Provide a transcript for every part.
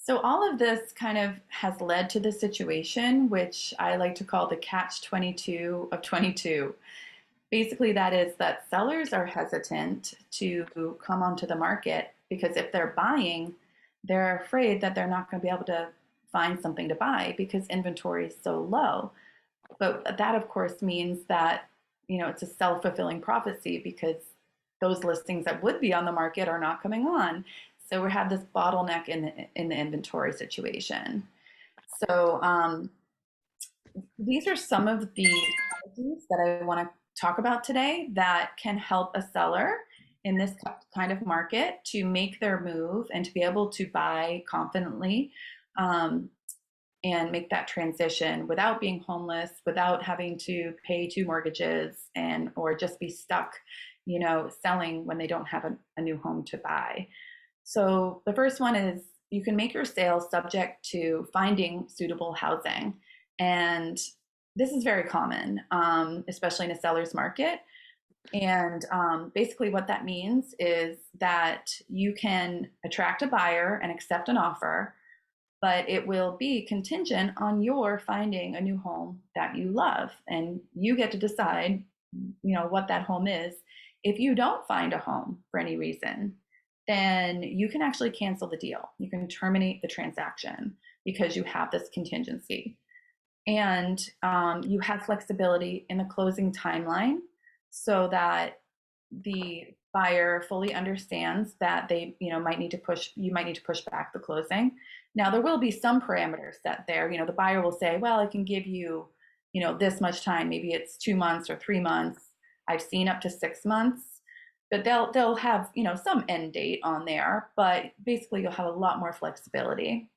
So all of this kind of has led to the situation, which I like to call the catch 22 of 22. Basically, that is that sellers are hesitant to come onto the market because if they're buying, they're afraid that they're not going to be able to find something to buy because inventory is so low. But that, of course, means that, it's a self-fulfilling prophecy because those listings that would be on the market are not coming on. So we have this bottleneck in the inventory situation. So these are some of the strategies that I want to talk about today that can help a seller in this kind of market to make their move and to be able to buy confidently, and make that transition without being homeless, without having to pay two mortgages and or just be stuck, selling when they don't have a new home to buy. So the first one is you can make your sale subject to finding suitable housing. And this is very common, especially in a seller's market. And basically what that means is that you can attract a buyer and accept an offer, but it will be contingent on your finding a new home that you love. And you get to decide, what that home is. If you don't find a home for any reason, then you can actually cancel the deal. You can terminate the transaction because you have this contingency. And you have flexibility in the closing timeline so that the buyer fully understands that you might need to push back the closing. Now, there will be some parameters set there. The buyer will say, well, I can give you, this much time. Maybe it's 2 months or 3 months. I've seen up to 6 months, but they'll have, some end date on there, but basically you'll have a lot more flexibility.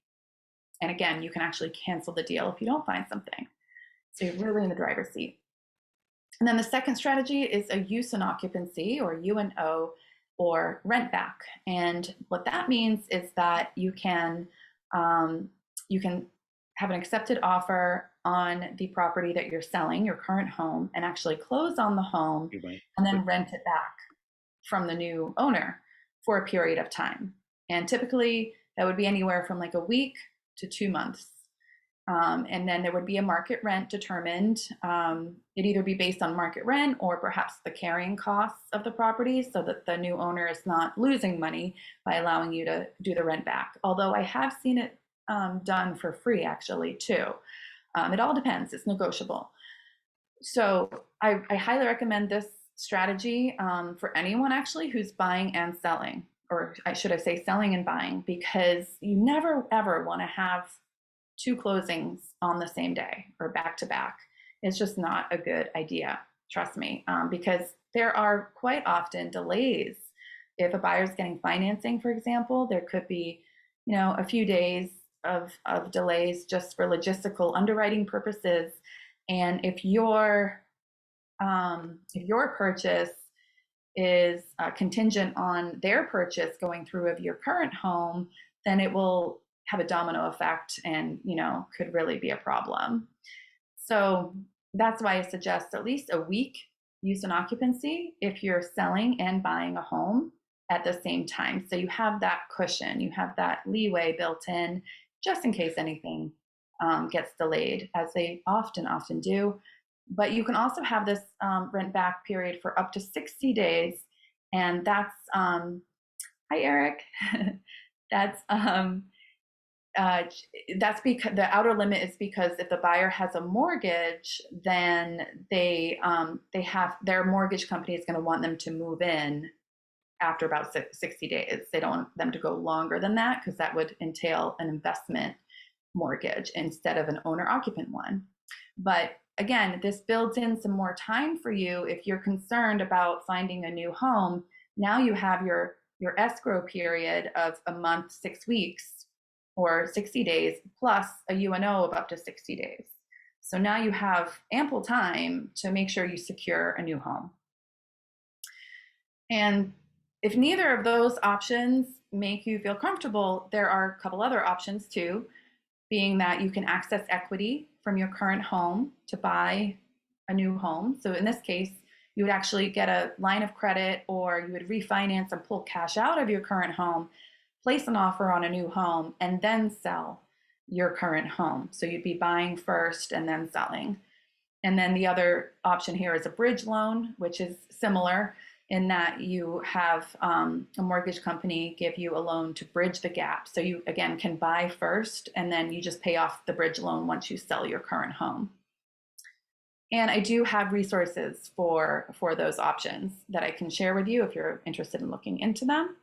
And again, you can actually cancel the deal if you don't find something. So you're really in the driver's seat. And then the second strategy is a use and occupancy, or UNO, or rent back. And what that means is that you can have an accepted offer on the property that you're selling, your current home, and actually close on the home and then rent it back from the new owner for a period of time. And typically that would be anywhere from like a week to 2 months. And then there would be a market rent determined. It'd either be based on market rent or perhaps the carrying costs of the property so that the new owner is not losing money by allowing you to do the rent back. Although I have seen it done for free actually too. It all depends, it's negotiable. So I highly recommend this strategy for anyone actually who's buying and selling, or should I say selling and buying, because you never ever want to have two closings on the same day or back to back. It's just not a good idea, trust me, because there are quite often delays. If a buyer's getting financing, for example, there could be, a few days of delays just for logistical underwriting purposes. And if your purchase is contingent on their purchase going through of your current home, then it will have a domino effect and, could really be a problem. So that's why I suggest at least a week use and occupancy if you're selling and buying a home at the same time. So you have that cushion, you have that leeway built in just in case anything gets delayed, as they often do. But you can also have this rent back period for up to 60 days. And that's, hi, Eric. That's because the outer limit is because if the buyer has a mortgage, then they have their mortgage company is going to want them to move in after about 60 days. They don't want them to go longer than that because that would entail an investment mortgage instead of an owner occupant one. But again, this builds in some more time for you if you're concerned about finding a new home. Now you have your escrow period of a month, 6 weeks, or 60 days, plus a UNO of up to 60 days. So now you have ample time to make sure you secure a new home. And if neither of those options make you feel comfortable, there are a couple other options too, being that you can access equity from your current home to buy a new home. So in this case, you would actually get a line of credit, or you would refinance and pull cash out of your current home. place an offer on a new home and then sell your current home. So you'd be buying first and then selling. And then the other option here is a bridge loan, which is similar in that you have a mortgage company give you a loan to bridge the gap. So you, again, can buy first and then you just pay off the bridge loan once you sell your current home. And I do have resources for those options that I can share with you if you're interested in looking into them.